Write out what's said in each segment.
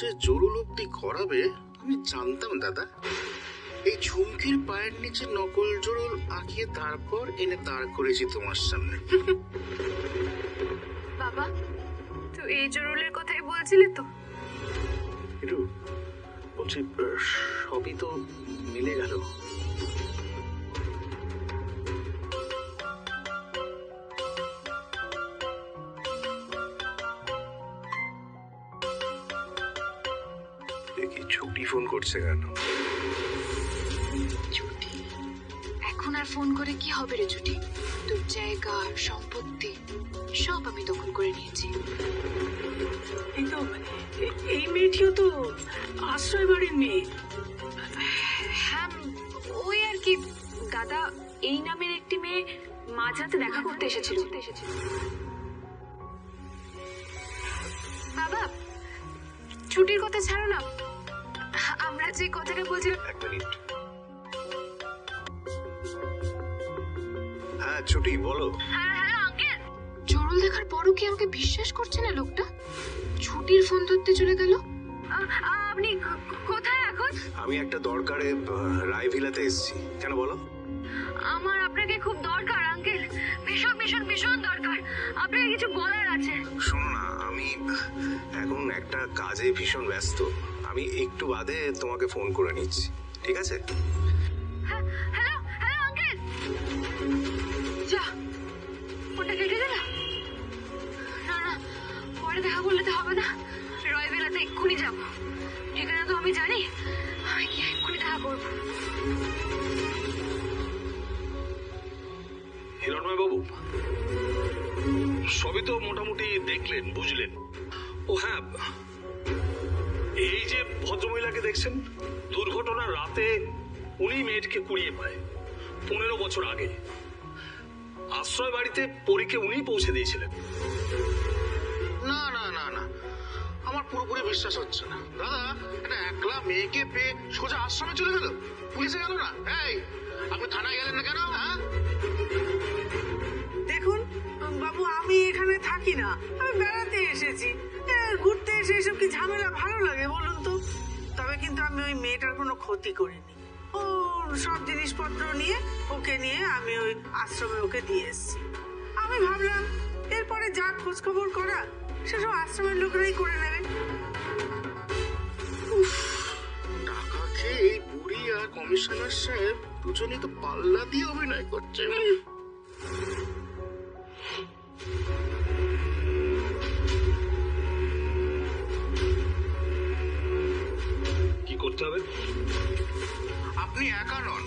যে জরুল অব্দি করাবে আমি জানতাম দাদা। এই ঝুমকির পায়ের নিচে নকল জরুল আঁকিয়ে তারপর এনে দাঁড় করেছি তোমার সামনে। বাবা, তো এই জরুলের কথাই বলছিলে তো? একটু বলছি, সবই তো মিলে গেল। দেখি ছুটি ফোন করছে কেন? ছুটি এখন আর ফোন করে কি হবে রে ছুটি? তোর জায়গা সম্পত্তি সব আমি দখল করে নিয়েছি। এই মেয়েটিও তো আশ্রয় বাড়ির মেয়ে। হ্যাঁ, ওই আর কি। দাদা এই নামের একটি মেয়ে মাঝরাতে দেখা করতে এসেছিল। বাবা, ছুটির কথা ছাড়ো না, আমরা যে কথাটা বলছিলাম। এক মিনিট। হ্যাঁ ছুটি, বলো। Hello uncle. জরুল দেখার পরও কি আমাকে বিশ্বাস করছে না লোকটা? ছুটির ফোন ধরতে চলে গেল। আপনি কোথায় এখন? আমি একটা দরকারে রায়ভিলাতে এসেছি। কেন বলো? আমার আপনাকে খুব দরকার আঙ্কেল, ভীষণ ভীষণ ভীষণ দরকার। আপনাকে কিছু বলার আছে। শোনো না, আমি এখন একটা কাজে ভীষণ ব্যস্ত। আমি একটু বাদে তোমাকে ফোন করে নিচ্ছি, ঠিক আছে? Hello hello uncle. যা, ফোনটা কেটে দিল। না না, পরে দেখা করলে তো হবে না। রয়বেলাতে এক্ষুনি যাবো। ঠিকানা তো আমি জানি, আমি গিয়ে এক্ষুনি দেখা করবো। হিরণময় বাবু, সবই তো মোটামুটি দেখলেন, বুঝলেন। ও হ্যাঁ, এই যে ভদ্রমহিলাকে দেখছেন, দুর্ঘটনার রাতে উনি মেয়েটিকে কুড়িয়ে পায় 15 বছর আগে। আশ্রয় বাড়িতে পরীকে উনি পৌঁছে দিয়েছিলেন। না না না না, আমার পুরোপুরি বিশ্বাস হচ্ছে না দাদা। একটা একলা মেয়েকে পেয়ে সোজা আশ্রমে চলে গেল, পুলিশে গেল না। এই, আপনি থানায় গেলেন না কেন? হ্যাঁ দেখুন বাবু, আমি এখানে থাকি না, আমি বেড়াতে এসেছি। ঘুরতে এসে এসব কি ঝামেলা ভালো লাগে বলুন তো? তবে কিন্তু আমি ওই মেয়েটার কোনো ক্ষতি করিনি। ও সব জিনিসপত্র নিয়ে আমি ওই আশ্রমে ওকে দিয়ে এসেছি। আমি ভাবলাম এরপরে যা খোঁজ খবর করা সেসব আশ্রমের লোকেরাই করে নেবে। টাকা খেয়ে এই বুড়ি আর কমিশনার সাহেব দুজনেই তো পাল্লা দিয়ে অভিনয় করছে। কি করতে হবে? আপনি একা নন,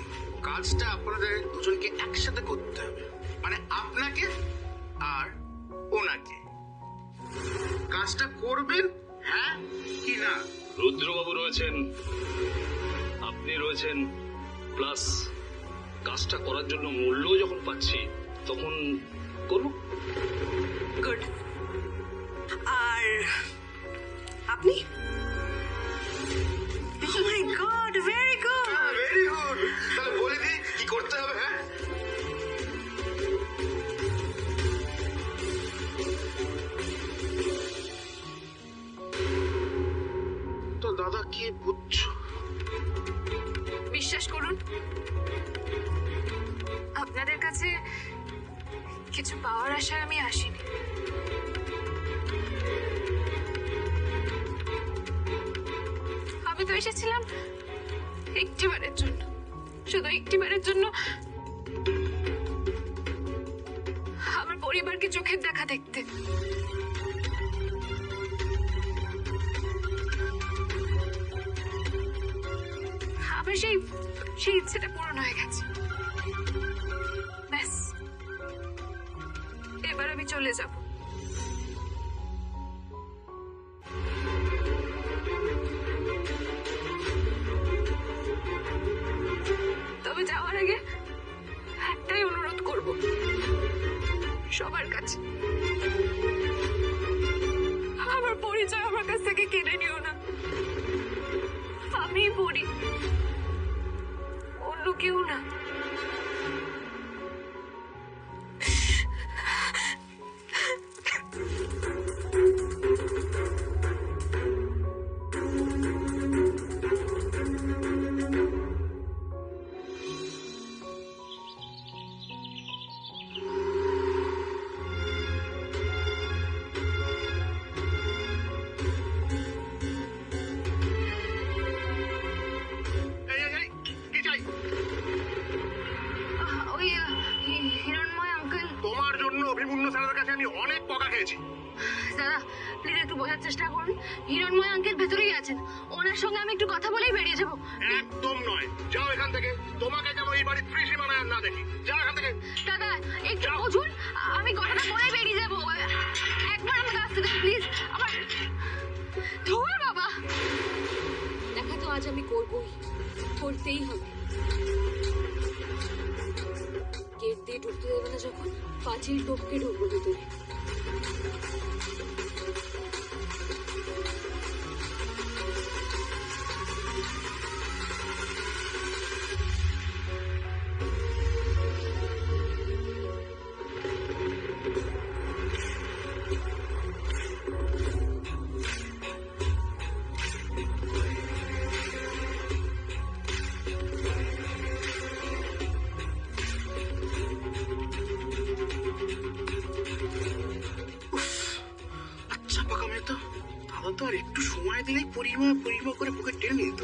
কাজটা আপনাদের দুজনকে একসাথে করতে হবে। মানে আপনাকে আর ওনাকে। কাজটা করবেন, হ্যাঁ কি না? রুদ্রবাবু রয়েছেন, আপনি রয়েছেন, প্লাস কাজটা করার জন্য মূল্য যখন পাচ্ছি তখন করব। গুড। আর আপনি? Oh my God, very good. Very good. তাহলে বলে দিই কি করতে হবে। হ্যাঁ, তো দাদা কি বুঝছো? বিশ্বাস করুন, আপনাদের কাছে কিছু পাওয়ার আশায় আমি আসিনি। আমি তো এসেছিলাম একটিবারের জন্য, শুধু একটিবারের জন্য আমার পরিবারকে চোখের দেখা দেখতে। আমার সেই ইচ্ছেটা পূরণ হয়ে গেছে। ব্যাস, এবার আমি চলে যাব। তবে যাওয়ার আগে একটাই অনুরোধ করব সবার কাছে, আমার পরিচয় আমার কাছ থেকে কেড়ে নিও না। আমি পড়ি, অন্য কেউ না। ওই হিরণময় আঙ্কেল। তোমার জন্য অভিমন্যু স্যারের কাছে আমি অনেক বকা খেয়েছি। দাদা প্লিজ একটু বোঝার চেষ্টা করুন, হিরণময় আঙ্কেল ভেতরেই আছেন, ওনার সঙ্গে আমি একটু কথা বলেই বেরিয়ে যাবো। একদম নয়, যাও এখান থেকে। তোমাকে যেন এই বাড়ির ত্রিসী মানায় না দেখি। যাও এখান থেকে। দাদা একটু বুঝুন, আমি কথাটা বলেই বেরিয়ে যাবো, একবার আমাকে আসতে দেন প্লিজ। আমার ধুর বাবা, দেখা তো আজ আমি করবই, করতেই হবে। গেট দিয়ে ঢুকতে দেবে না যখন, পাঁচিল টপকে ঢুকবো ভেতরে। আচ্ছা পাকা মেয়ে তো, দাদা তো আর একটু সময় দিলেই পরিমা পরিমা করে বুকে টেনে নিত।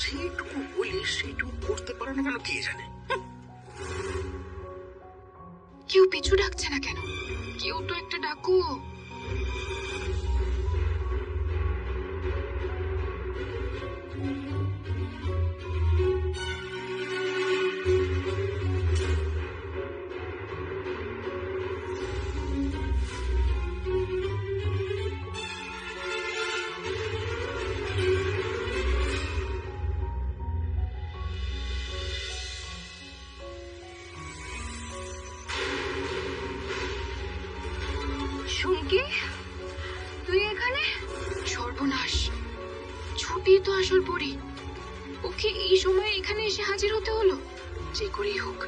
সেইটুকু বলিস সেইটুকু করতে পারো না কেন কে জানে। কেউ পিছু ডাকছে না কেন? কেউ তো একটা ডাকো। শুনকি, তুই এখানে? সর্বনাশ, ছুটি তো আসল পড়ি, ওকে এই সময় এখানে এসে হাজির হতে হলো। যে করেই হোক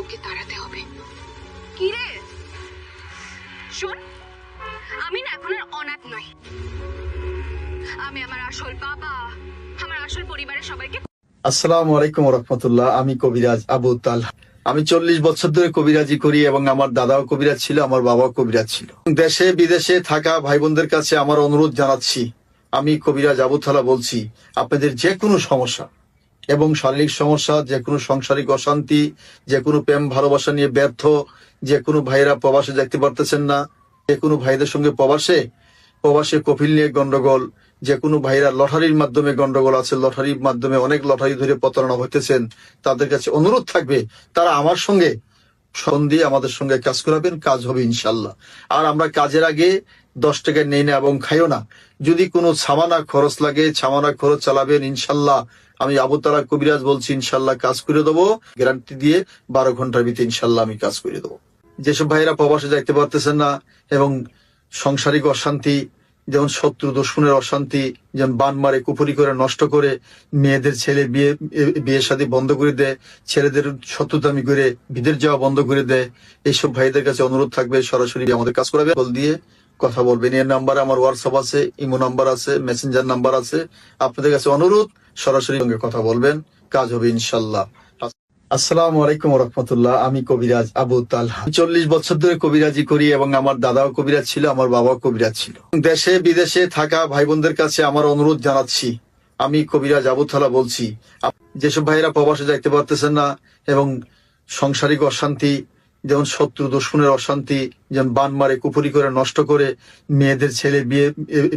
ওকে তাড়াতে হবে। কি রে শোন, আমি না এখন আর অনাথ নই, আমি আমার আসল বাবা, আমার আসল পরিবারের সবাইকে। আসসালামু আলাইকুম রহমতুল্লাহ। আমি কবিরাজ আবু তালহা। আমি 40 বছর ধরে কবিরাজি করি এবং আমার দাদাও কবিরাজ ছিল, আমার বাবাও কবিরাজ ছিল। দেশে বিদেশে থাকা ভাই বোনদের কাছে আমার অনুরোধ জানাচ্ছি, আমি কবিরাজ আবু তালহা বলছি, আপনাদের যে কোনো সমস্যা এবং শারীরিক সমস্যা, যে কোনো সাংসারিক অশান্তি, যে কোনো প্রেম ভালোবাসা নিয়ে ব্যর্থ, যে কোনো ভাইয়েরা প্রবাসে দেখতে পারতেছেন না, যে কোনো ভাইদের সঙ্গে প্রবাসে কফিল নিয়ে গন্ডগোল, যে কোনো ভাইরা লটারির মাধ্যমে গন্ডগোল আছে, লটারির মাধ্যমে অনেক লটারি ধরে প্রতারণা হইতেছেন, তাদের কাছে অনুরোধ থাকবে তারা আমার সঙ্গে ফোন দিয়ে আমাদের সঙ্গে কাজ করাবেন, কাজ হবে ইনশাল্লাহ। আর আমরা কাজের আগে 10 টাকা নেই না এবং খাইও না। যদি কোনো সামানা খরচ লাগে, সামানা খরচ চালাবেন ইনশাল্লাহ। আমি আবু তালহা কবিরাজ বলছি, ইনশাল্লাহ কাজ করে দেবো, গ্যারান্টি দিয়ে 12 ঘন্টার ভিতরে ইনশাল্লাহ আমি কাজ করে দেবো। যেসব ভাইরা প্রবাসে যাইতে পারতেছেন না এবং সাংসারিক অশান্তি, যেমন শত্রু দুশ্মনের অশান্তি, যেমন বান মারে কুপুরি করে নষ্ট করে, মেয়েদের ছেলে বিয়ে শাদী বন্ধ করে দেয়, ছেলেদের শত্রুতামি করে বিদেশ যাওয়া বন্ধ করে দেয়, এইসব ভাইদের কাছে অনুরোধ থাকবে সরাসরি আমাদের কাজ করাবে, কল দিয়ে কথা বলবেন। এর নাম্বারে আমার হোয়াটসঅ্যাপ আছে, ইমো নাম্বার আছে, মেসেঞ্জার নাম্বার আছে। আপনাদের কাছে অনুরোধ সরাসরি সঙ্গে কথা বলবেন, কাজ হবে ইনশাল্লাহ। আসসালামু আলাইকুম রহমতুল্লাহ। আমি কবিরাজ আবু তালহা। 40 বছর ধরে কবিরাজি করি এবং আমার দাদাও কবিরাজ ছিল, আমার বাবাও কবিরাজ ছিল। দেশে বিদেশে থাকা ভাই বোনদের কাছে আমার অনুরোধ জানাচ্ছি, আমি কবিরাজ আবু তালহা বলছি, যেসব ভাইরা প্রবাসে যাইতে পারতেছেন না এবং সাংসারিক অশান্তি, যেমন শত্রু দুশ্মনের অশান্তি, যেমন বান মারে কুপুরি করে নষ্ট করে, মেয়েদের ছেলে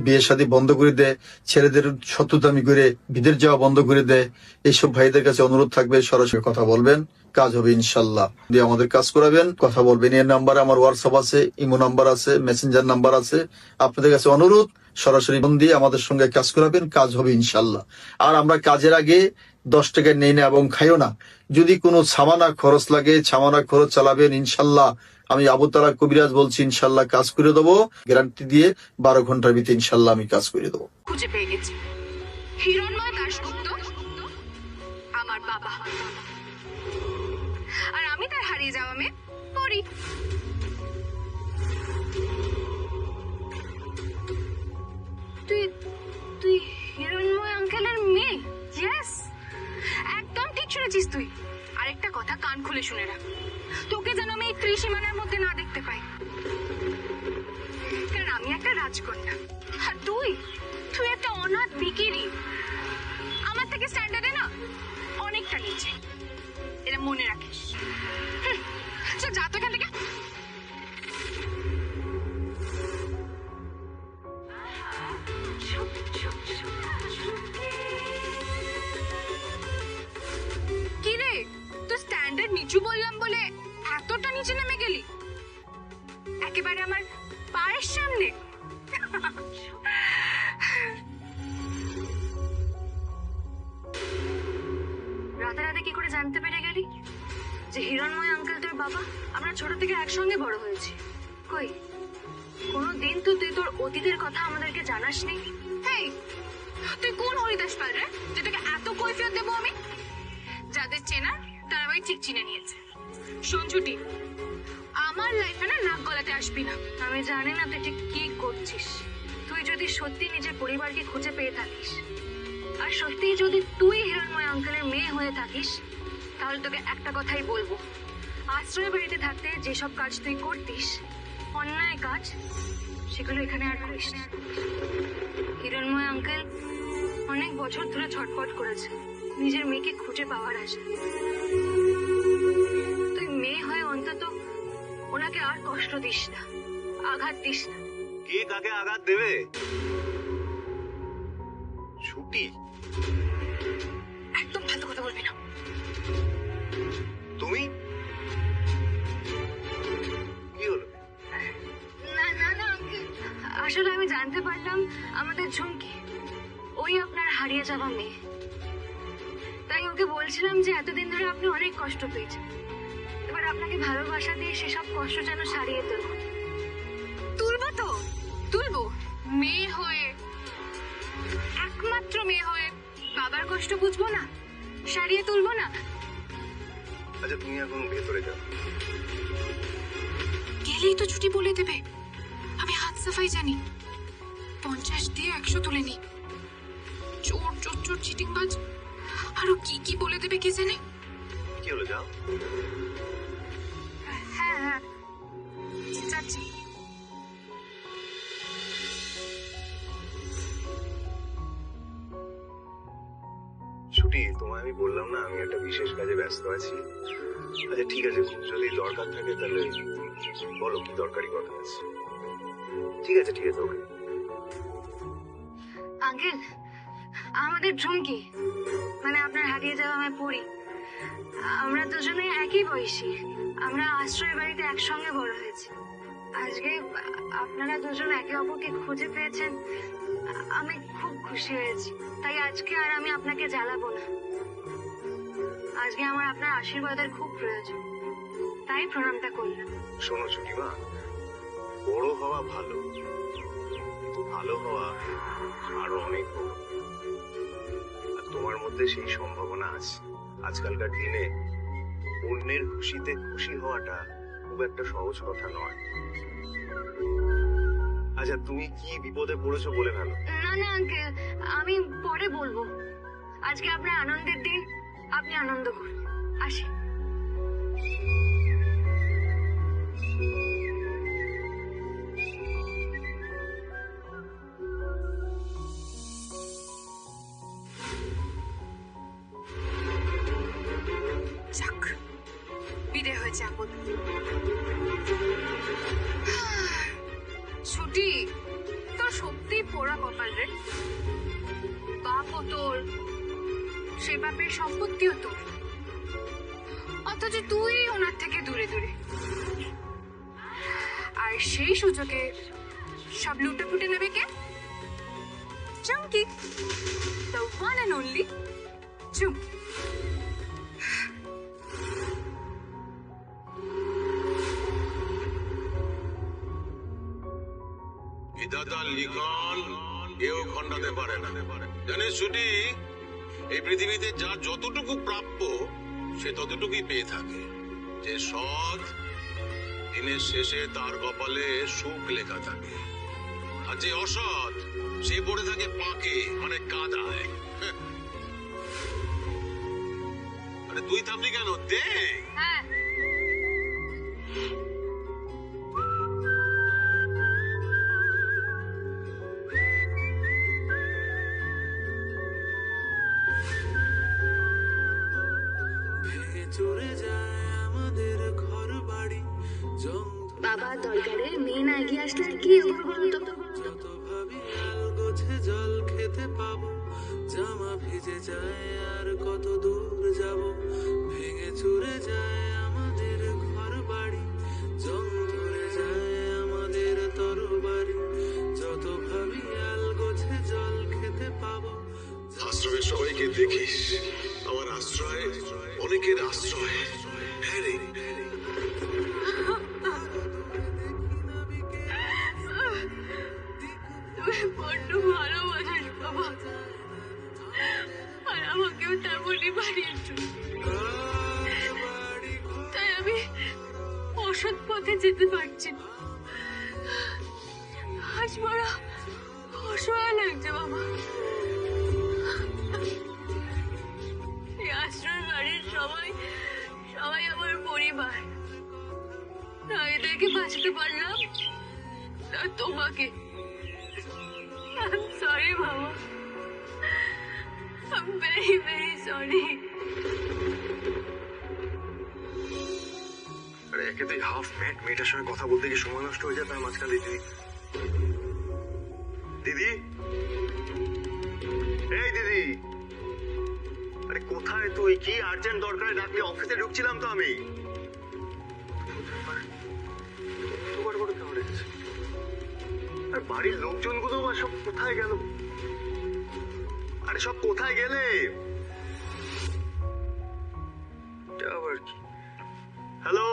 বিয়ে শাদী বন্ধ করে দেয়, ছেলেদের শত্রুতামি করে বিদেশ যাওয়া বন্ধ করে দেয়, এইসব ভাইদের কাছে অনুরোধ থাকবে সরাসরি কথা বলবেন, কাজ হবে ইনশাল্লাহ। দিয়ে আমাদের কাজ করাবেন, কথা বলবেন। এর নাম্বারে আমার হোয়াটসঅ্যাপ আছে, ইমো নাম্বার আছে, মেসেঞ্জার নাম্বার আছে। আপনাদের কাছে অনুরোধ সরাসরি ফোন দিয়ে আমাদের সঙ্গে কাজ করাবেন, কাজ হবে ইনশাল্লাহ। আর আমরা কাজের আগে 10 টাকা নেই না এবং খাইও না। যদি কোনো সামানা খরচ লাগে, সামানা খরচ চালাবেন ইনশাল্লাহ। আমি আবু তালহা কবিরাজ বলছি, ইনশাল্লাহ কাজ করে দেবো, গ্যারান্টি দিয়ে 12 ঘন্টার ভিতরে ইনশাল্লাহ আমি কাজ করে দেবো। খুঁজে পেয়ে গেছি, হিরণময় দাশগুপ্ত আমার বাবা, আর আমি তার হারিয়ে যাওয়া মেয়ে পরি। তুই হিরণময় আঙ্কেলের মেয়ে? ইয়েস, একদম ঠিক শুনেছিস তুই। আরেকটা কথা কান খুলে শুনে রাখ, তোকে যেন আমি এই ত্রিসীমানার মধ্যে না দেখতে পাই, কারণ আমি একটা রাজকন্যা আর তুই একটা অনাথ ভিখিরি। আমার থেকে স্ট্যান্ডার্ডে না অনেকটা নিচে। এটা মনে রাখিস। আচ্ছা যা তো এখান থেকে। কি রে, তো স্ট্যান্ডার্ড নিচু বললাম বলে এতটা নিচে নেমে গেলি একেবারে আমার পায়ের সামনে? রাতে রাতে কি করে জানতে পেরে গেলি যে হিরণময় আঙ্কেল তোর বাবা? আমরা ছোট থেকে একসঙ্গে বড় হয়েছি। কই কোনোদিন তো তুই তোর অতীতের কথা আমাদেরকে জানাসনি। হেই, তুই কোন হরিদাস পাল রে যে তোকে এত কৈফিয়ত দেবো আমি? যাদের চেনা তারা আমাকে ঠিক চিনে নিয়েছে। শোন ছুটি, আমার লাইফে না নাক গলাতে আসবি না। আমি জানি না তুই ঠিক কি করছিস। তুই যদি সত্যি নিজের পরিবারকে খুঁজে পেয়ে থাকিস, আর সত্যি যদি তুই হিরণময় আঙ্কেলের মেয়ে হয়ে থাকিস, তাহলে তোকে একটা কথাই বলবো, আশ্রয় বাড়িতে থাকতে যেসব কাজ তুই করতিস, অন্যায় কাজ, সেগুলো এখানে আর করিস না। হিরণময় আঙ্কেল অনেক বছর ধরে ছটফট করেছে নিজের মেয়েকে খুঁজে পাওয়ার আশা। তুই মেয়ে হয়ে অন্তত ওনাকে আর কষ্ট দিস না, আঘাত দিস না। কে কাকে আঘাত দেবে? ছুটি? একদম ফালতু কথা বলবি না। তুমি? কি হলো? না না না আঙ্কেল, আসলে আমি জানতে পারলাম আমাদের ঝুমকি ওই আপনার হারিয়ে যাওয়া মেয়ে। তাই ওকে বলছিলাম যে এতদিন ধরে আপনি অনেক কষ্ট পেয়েছেন, এবার আপনাকে ভালোবাসা দিয়ে সেসব কষ্ট যেন সারিয়ে তুলব। তুলবো তো তুলবো, মেয়ে হয়ে, একমাত্র মেয়ে হয়ে বাবার কষ্ট বুঝবো না, সারিয়ে তুলবো না? আচ্ছা তুমি এখন ভেতরে যাও। গেলেই তো ছুটি বলে দেবে। আমি হাত সাফাই জানি, 50 দিয়ে 100 তুলে নি। চোর চোর চোর চিটিংবাজ, আরো কি কি বলে দেবে কে জানে। কি হলো, যাও। হ্যাঁ হ্যাঁ যাচ্ছি। ছুটি, তোমায় আমি বললাম না আমি একটা বিশেষ কাজে ব্যস্ত আছি। আচ্ছা ঠিক আছে, যদি দরকার থাকে তাহলে বলো কি দরকারি কথা আছে। ঠিক আছে ঠিক আছে, ওকে। আঙ্কেল, আমাদের ঝুমকি, মানে আপনার হারিয়ে যাওয়া আমার পরি, আমরা দুজনে একই বয়সী। আমরা আশ্রয় বাড়িতে একসঙ্গে বড় হয়েছি। আজকে আপনারা দুজন একে অপরকে খুঁজে পেয়েছেন, আমি খুব খুশি হয়েছি। তাই আজকে আর আমি আপনাকে জ্বালাবো না। আজকে আমার আপনার আশীর্বাদের খুব প্রয়োজন, তাই প্রণামটা করলাম। শোনো ছুটিমা, বড় হওয়া ভালো, ভালো হওয়া আরো অনেক বড়। আর তোমার মধ্যে সেই সম্ভাবনা আছে। আজকালকার দিনে অন্যের খুশিতে খুশি হওয়াটা খুব একটা সহজ কথা নয়। আচ্ছা তুমি কি বিপদে পড়েছো বলে ফেলো। না না আঙ্কেল, আমি পরে বলবো। আজকে আপনার আনন্দের দিন, আপনি আনন্দ করুন। আসি। যাক, বিদায় হয়েছে আপদ। ছুটি, তোর সত্যি পোড়া কপাল রে। বাপও তোর, সে বাপের সম্পত্তিও তোর, অথচ তুই ওনার থেকে দূরে দূরে। আর সেই সুযোগে সব লুটে ফুটে নেবে কে? চুমকি, the one and only চুমকি। বিধাতার লিখন কেউ খণ্ডাতে পারে না। জানিস ছুটি, এই পৃথিবীতে যার যতটুকু প্রাপ্য সে ততটুকুই পেয়ে থাকে। যে সৎ, দিনের শেষে তার কপালে সুখ লেখা থাকে, আর যে অসৎ সে পড়ে থাকে পাকে, মানে কাদায়। আরে তুই থামলি কেন? দেখ। হ্যাঁ, ভেতরে বাবা দরকারে মেয়ে না এগিয়ে আসলে আর কি এগোবে বলুন তো? গোছে জল খেতে পাবো, জামা ভিজে যায় আর কত দূর যাব, ভেঙে চুরে যায় আমাদের ঘর বাড়ি, জং ধরে যায় আমাদের তরবারি, যত ভাবি আল গোছে জল খেতে পাবো। আশ্রমের সবাইকে দেখিস, আমার আশ্রয় অনেকের আশ্রয়। হ্যাঁ রে, তুমি বড্ড ভালোবাসিস বাবা, আর আমাকেও তেমনই বানিয়েছ। তাই আমি অসৎ পথে যেতে পারছি না। আজ বড় অসহায় লাগছে বাবা। এই আশ্রয় বাড়ির সবাই আমার পরিবার। না এদেরকে বাঁচাতে পারলাম না তোমাকে। I'm sorry, Mama. I'm very, very sorry. আরে একে তুই হাফ ম্যাট মেয়েটার সঙ্গে কথা বলতে গিয়ে সময় নষ্ট হয়ে যায়, তার মাঝখানে দিদি দিদি এই দিদি, আরে কোথায় তুই? কি আর্জেন্ট দরকারে ডাকলে? অফিসে ঢুকছিলাম তো আমি। দুবার করে কেমন রেখেছে? আর বাড়ির লোকজনগুলো বা সব কোথায় গেল? আরে সব কোথায় গেলে? এটা আবার কি? হ্যালো,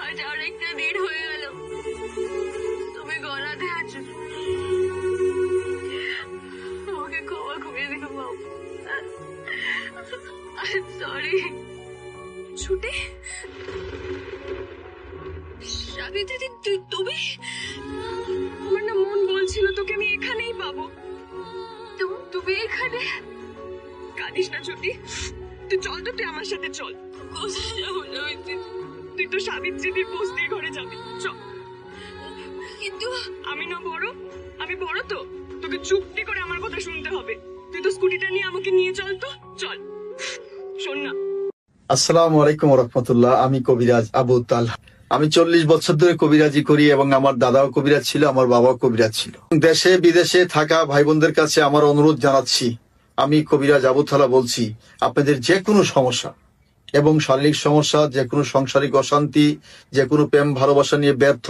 আজ আরেকটা দিন হয়ে গেল তুমি গলাতে আছো। আমাকে ক্ষমা করে দিও বাবু। সরি। ছুটি সাবিত্রী, তুমি? আমার না মন বলছিল তোকে আমি এখানেই পাবো। তুমি এখানে? কাঁদিস না ছুটি, তুই চল তো, তুই আমার সাথে চল। কোথায় যাবো? তুই তো সাবিত্রীদের বস্তির ঘরে যাবি, চল। কিন্তু আমি না বড়, আমি বড় তো, তোকে চুপটি করে আমার কথা শুনতে হবে। তুই তো স্কুটিটা নিয়ে আমাকে নিয়ে চল তো, চল। শোন না। আসসালামু আলাইকুম রহমতুল্লাহ। আমি কবিরাজ আবু তালহা। আমি 40 বছর ধরে কবিরাজি করি এবং আমার দাদাও কবিরাজ ছিল, আমার বাবাও কবিরাজ ছিল। দেশে বিদেশে থাকা ভাই বোনদের কাছে আমার অনুরোধ জানাচ্ছি, আমি কবিরাজ আবু তালহা বলছি, আপনাদের যে কোনো সমস্যা এবং শারীরিক সমস্যা, যে কোনো সাংসারিক অশান্তি, যে কোনো প্রেম ভালোবাসা নিয়ে ব্যর্থ,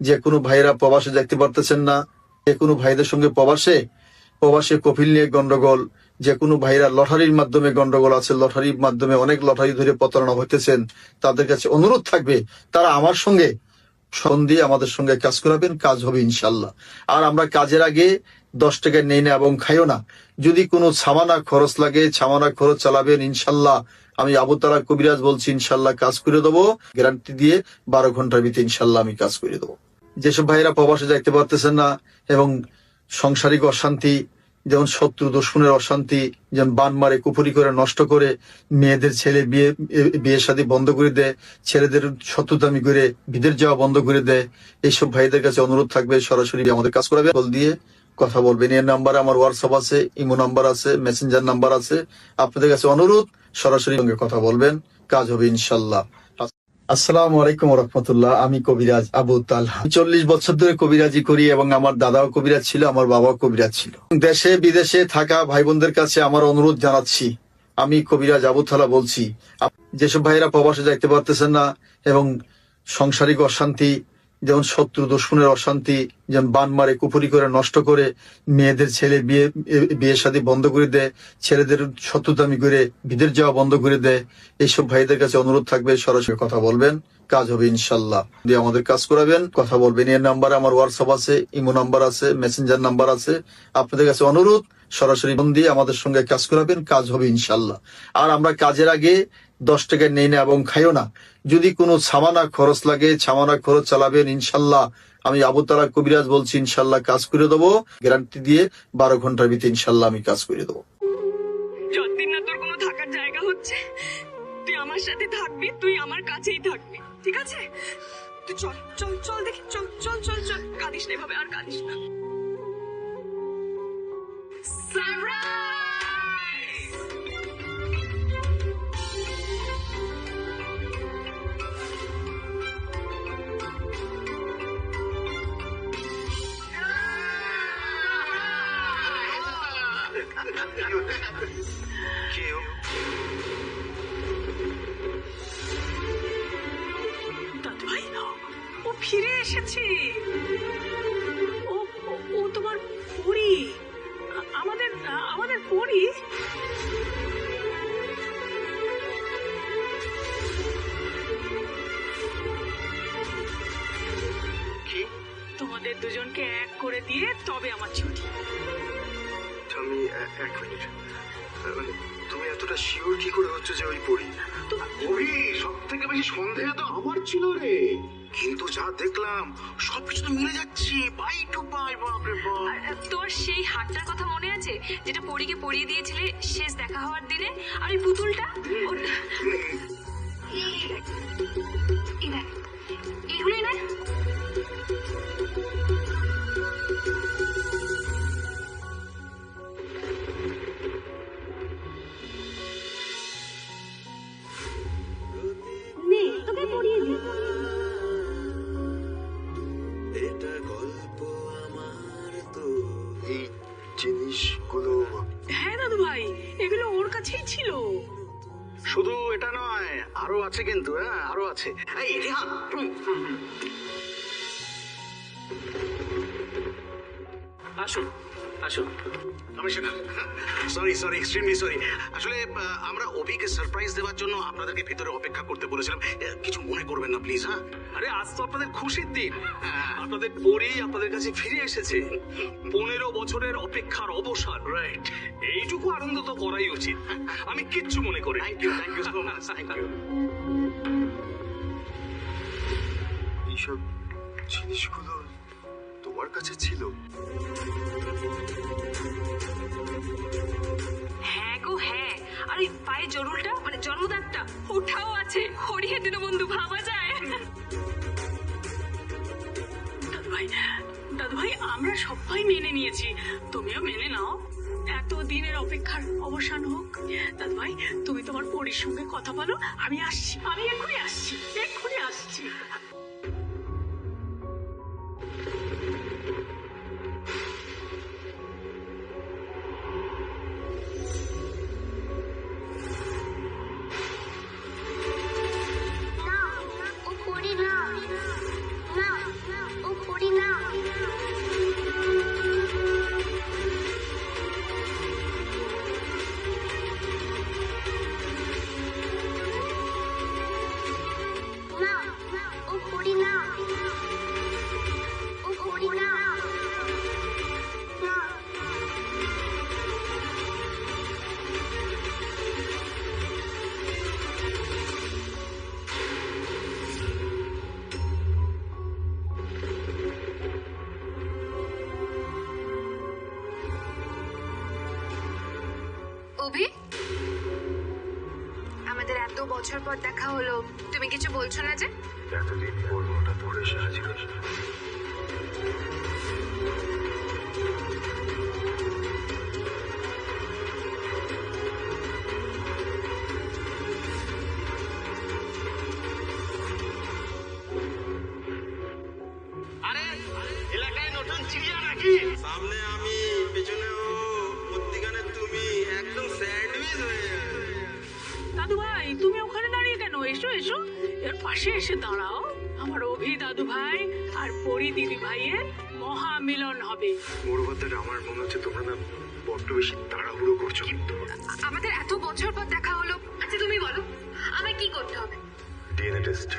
যে কোনো ভাইয়েরা প্রবাসে দেখতে পারতেছেন না, যে কোনো ভাইদের সঙ্গে প্রবাসে কফিল নিয়ে গন্ডগোল, যে কোনো ভাইরা লটারির মাধ্যমে গন্ডগোল আছে, লটারির মাধ্যমে অনেক লটারি ধরে প্রতারণা হইতেছেন, তাদের কাছে অনুরোধ থাকবে তারা আমার সঙ্গে ফোন দিয়ে আমাদের সঙ্গে কাজ করাবেন, কাজ হবে ইনশাল্লাহ। আর আমরা কাজের আগে 10 টাকা নেই না এবং খাইও না। যদি কোনো সামানা খরচ লাগে, সামানা খরচ চালাবেন ইনশাল্লাহ। আমি আবু তালহা কবিরাজ বলছি, ইনশাল্লাহ কাজ করে দেবো, গ্যারান্টি দিয়ে 12 ঘন্টার ভিতরে ইনশাল্লাহ আমি কাজ করে দেবো। যেসব ভাইরা প্রবাসে যাইতে পারতেছেন না এবং সাংসারিক অশান্তি, যেমন শত্রু দুশমনের অশান্তি, যেমন বান মারে কুপুরি করে নষ্ট করে, মেয়েদের ছেলে বিয়ে শাদী বন্ধ করে দেয়, ছেলেদের শত্রুতামি করে বিদেশ যাওয়া বন্ধ করে দেয়, এইসব ভাইদের কাছে অনুরোধ থাকবে সরাসরি আমাদের কাজ করাবে, কল দিয়ে কথা বলবেন। এর নাম্বারে আমার হোয়াটসঅ্যাপ আছে, ইমো নাম্বার আছে, মেসেঞ্জার নাম্বার আছে। আপনাদের কাছে অনুরোধ, সরাসরি সঙ্গে কথা বলবেন, কাজ হবে ইনশাল্লাহ। আসসালামু আলাইকুম রহমতুল্লাহ। আমি কবিরাজ আবু তালহা। 40 বছর ধরে কবিরাজি করি এবং আমার দাদাও কবিরাজ ছিল, আমার বাবাও কবিরাজ ছিল। দেশে বিদেশে থাকা ভাই বোনদের কাছে আমার অনুরোধ জানাচ্ছি, আমি কবিরাজ আবু তালহা বলছি, যেসব ভাইরা প্রবাসে যাইতে পারতেছেন না এবং সাংসারিক অশান্তি, যেমন শত্রু দুশ্মনের অশান্তি যেমন বান মারে কুপুরি করে নষ্ট করে, মেয়েদের ছেলে বিয়ে শাদী বন্ধ করে দেয়, ছেলেদের শত্রুতামি করে বিদেশ যাওয়া বন্ধ করে দেয়। এইসব ভাইদের কাছে অনুরোধ থাকবে, সরাসরি কথা বলবেন, কাজ হবে ইনশাল্লাহ। দিয়ে আমাদের কাজ করাবেন, কথা বলবেন। এর নাম্বারে আমার হোয়াটসঅ্যাপ আছে, ইমো নাম্বার আছে, মেসেঞ্জার নাম্বার আছে। আপনাদের কাছে অনুরোধ, সরাসরি ফোন দিয়ে আমাদের সঙ্গে কাজ করাবেন, কাজ হবে ইনশাল্লাহ। আর আমরা কাজের আগে 10 টাকা নেই না এবং খাইও না। যদি কোনো সামানা খরচ লাগে, সামানা খরচ চালাবেন ইনশাল্লাহ। আমি আবু তালা কবিরাজ বলছি, ইনশাল্লাহ কাজ করে দেবো, গ্যারান্টি দিয়ে 12 ঘন্টার ভিতরে ইনশাল্লাহ আমি কাজ করে দেবো। যতদিন না তোর কোনো থাকার জায়গা হচ্ছে, তুই আমার সাথে থাকবি, তুই আমার কাছেই থাকবি, ঠিক আছে? তুই চল চল চল দেখি, চল চল চল চল, কাঁদিস না এভাবে, আর কাঁদিস না। দাদু ভাই, ও ফিরে এসেছে। ও ও- ও তোমার পরী, আমাদের আমাদের পরী। তোমাদের দুজনকে এক করে দিয়ে তবে আমার ছুটি। আমি 1 মিনিট, মানে তুমি এতটা শিওর কি করে হচ্ছে যে ওই পড়ি? ওই সব থেকে বেশি সন্দেহ তো আমার ছিল রে, কিন্তু যা দেখলাম সবকিছু তো মিলে যাচ্ছে বাই টু বাই। বাপরে বাপ, আর তোর সেই হাটটার কথা মনে আছে যেটা পরীকে পরিয়ে দিয়েছিলে শেষ দেখা হওয়ার দিনে? আর ওই পুতুলটা, এইগুলোই না? নে, তোকে পরিয়ে দিই। এটা গল্প আমার তো। এই জিনিসগুলো হ্যাঁ দাদু ভাই, এগুলো ওর কাছেই ছিল। শুধু এটা নয়, আরো আছে কিন্তু। হ্যাঁ, আরো আছে। এই রিহান, আসুন আসুন। Commissioner, sorry extremely sorry. আসলে আমরা অভিকে সারপ্রাইজ দেওয়ার জন্য আপনাদেরকে ভিতরে অপেক্ষা করতে বলেছিলাম। কিছু মনে করবেন না প্লিজ। হ্যাঁ, আরে আজ তো আপনাদের খুশির দিন, আপনাদের পরী আপনাদের কাছে ফিরে এসেছে। 15 বছরের অপেক্ষার অবসান। রাইট, এইটুকু আনন্দ তো করাই উচিত। আমি কিচ্ছু মনে করি। Thank you so much, thank you. এইসব জিনিসগুলো তোমার কাছে ছিল? হ্যাঁ গো হ্যাঁ, আর ওই পায়ে জরুলটা মানে জন্মদাগটা ওটাও আছে। হরিয়ে দিন বন্ধু, ভাবা যায়? দাদু ভাই, আমরা সবাই মেনে নিয়েছি, তুমিও মেনে নাও। এত দিনের অপেক্ষার অবসান হোক। দাদু ভাই, তুমি তোমার পরীর সঙ্গে কথা বলো, আমি আসছি, আমি এক্ষুনি আসছি, এক্ষুনি আসছি। অভি, আমাদের এত বছর পর দেখা হলো, তুমি কিছু বলছো না যে? এতদিন পর হঠাৎ করে সাহায্য। আরে এলাকায় নতুন চিড়িয়া নাকি? সামনে আমি, পেছনে ও, মধ্যিখানে তুমি, একদম স্যান্ডউইচ হয়ে যাবে। দাদু ভাই, তুমি ওখানে দাঁড়িয়ে কেন? এসো এসো, এর পাশে এসে দাঁড়াও। আমার অভি দাদু ভাই আর পরি দিদি ভাইয়ের মহামিলন হবে। মোড়বাদার আমার মনে হচ্ছে তোমরা না বড্ড বেশি তাড়াহুড়ো করছো কিন্তু। আমাদের এত বছর পর দেখা হলো। আচ্ছা তুমি বলো আমায় কি করতে হবে? DNA test.